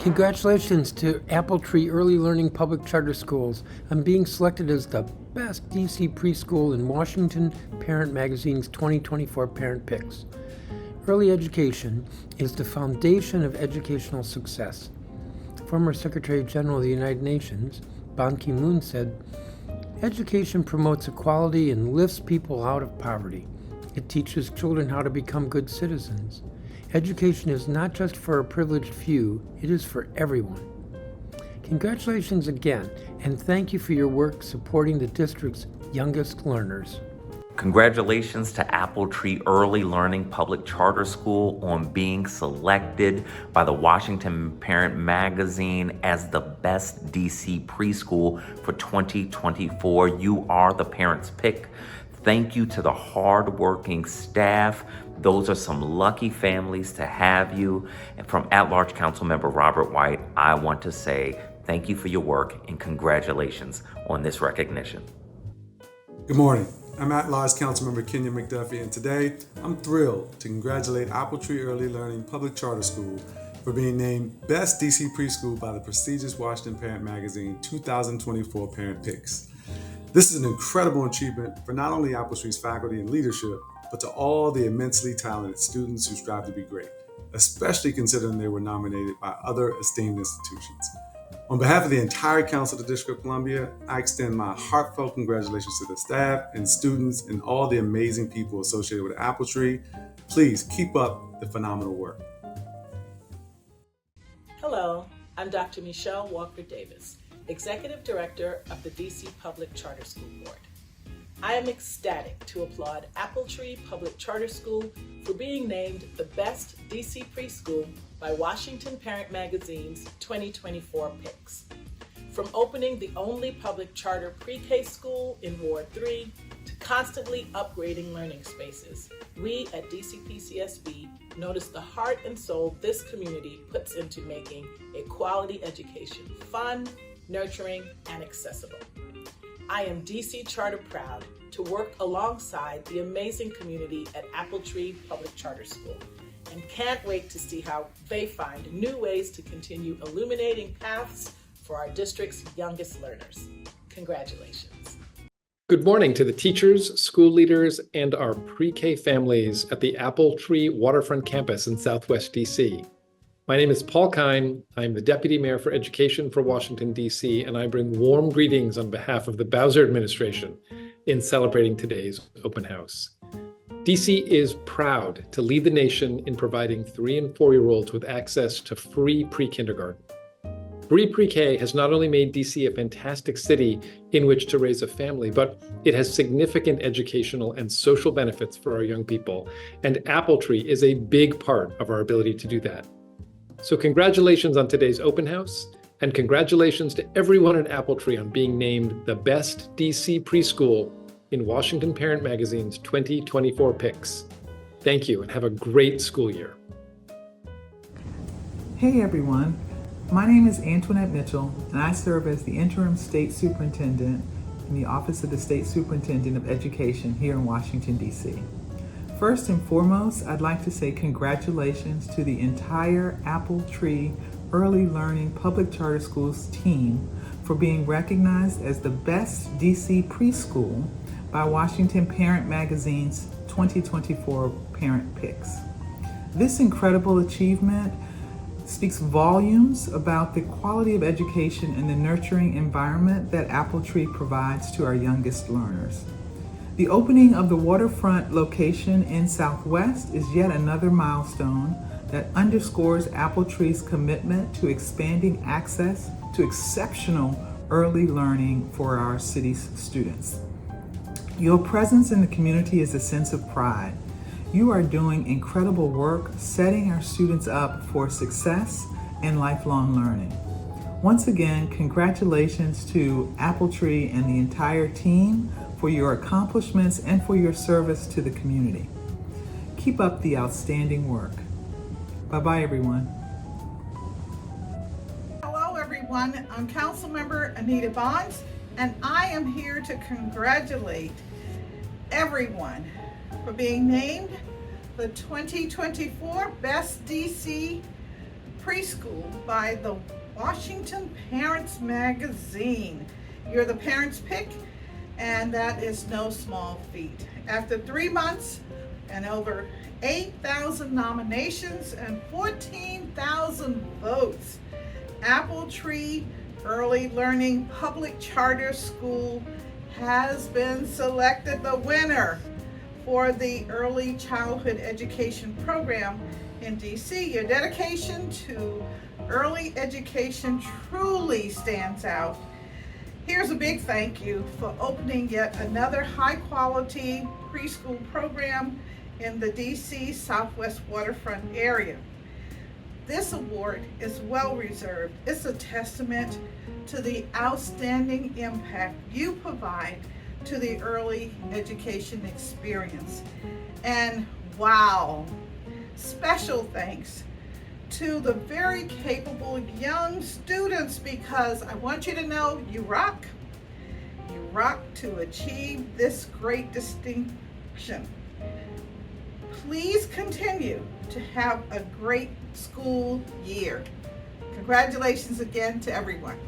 Congratulations to AppleTree Early Learning Public Charter Schools on being selected as the best DC preschool in Washington Parent Magazine's 2024 Parent Picks. Early education is the foundation of educational success. Former Secretary General of the United Nations, Ban Ki-moon, said, "Education promotes equality and lifts people out of poverty. It teaches children how to become good citizens. Education is not just for a privileged few, it is for everyone." Congratulations again, and thank you for your work supporting the district's youngest learners. Congratulations to AppleTree Early Learning Public Charter School on being selected by the Washington Parent Magazine as the best DC preschool for 2024. You are the parents' pick. Thank you to the hardworking staff. Those are some lucky families to have you. And from at-large Councilmember Robert White, I want to say thank you for your work and congratulations on this recognition. Good morning. I'm at-large Councilmember Kenyan McDuffie, and today I'm thrilled to congratulate AppleTree Early Learning Public Charter School for being named Best DC Preschool by the prestigious Washington Parent Magazine 2024 Parent Picks. This is an incredible achievement for not only AppleTree's faculty and leadership, but to all the immensely talented students who strive to be great, especially considering they were nominated by other esteemed institutions. On behalf of the entire Council of the District of Columbia, I extend my heartfelt congratulations to the staff and students and all the amazing people associated with AppleTree. Please keep up the phenomenal work. Hello, I'm Dr. Michelle Walker-Davis, Executive Director of the DC Public Charter School Board. I am ecstatic to applaud AppleTree Public Charter School for being named the best DC preschool by Washington Parent Magazine's 2024 picks. From opening the only public charter pre-K school in Ward 3 to constantly upgrading learning spaces, we at DCPCSB notice the heart and soul this community puts into making a quality education fun, nurturing, and accessible. I am DC Charter proud to work alongside the amazing community at AppleTree Public Charter School and can't wait to see how they find new ways to continue illuminating paths for our district's youngest learners. Congratulations. Good morning to the teachers, school leaders, and our pre-K families at the AppleTree Waterfront campus in Southwest DC. My name is Paul Kihn. I'm the Deputy Mayor for Education for Washington, D.C., and I bring warm greetings on behalf of the Bowser administration in celebrating today's open house. D.C. is proud to lead the nation in providing 3- and 4-year-olds with access to free pre-kindergarten. Free pre-K has not only made D.C. a fantastic city in which to raise a family, but it has significant educational and social benefits for our young people, and AppleTree is a big part of our ability to do that. So congratulations on today's open house, and congratulations to everyone at AppleTree on being named the best DC preschool in Washington Parent Magazine's 2024 picks. Thank you, and have a great school year. Hey everyone, my name is Antoinette Mitchell, and I serve as the Interim State Superintendent in the Office of the State Superintendent of Education here in Washington, D.C. First and foremost, I'd like to say congratulations to the entire AppleTree Early Learning Public Charter Schools team for being recognized as the best DC preschool by Washington Parent Magazine's 2024 Parent Picks. This incredible achievement speaks volumes about the quality of education and the nurturing environment that AppleTree provides to our youngest learners. The opening of the Waterfront location in Southwest is yet another milestone that underscores AppleTree's commitment to expanding access to exceptional early learning for our city's students. Your presence in the community is a sense of pride. You are doing incredible work setting our students up for success and lifelong learning. Once again, congratulations to AppleTree and the entire team for your accomplishments and for your service to the community. Keep up the outstanding work. Bye-bye, everyone. Hello, everyone. I'm Councilmember Anita Bonds, and I am here to congratulate everyone for being named the 2024 Best DC Preschool by the Washington Parents Magazine. You're the parents' pick, and that is no small feat. After 3 months and over 8,000 nominations and 14,000 votes, AppleTree Early Learning Public Charter School has been selected the winner for the Early Childhood Education Program in DC. Your dedication to early education truly stands out. Here's a big thank you for opening yet another high-quality preschool program in the DC Southwest Waterfront area. This award is well reserved. It's a testament to the outstanding impact you provide to the early education experience. And wow, special thanks to the very capable young students, because I want you to know you rock. You rock to achieve this great distinction. Please continue to have a great school year. Congratulations again to everyone.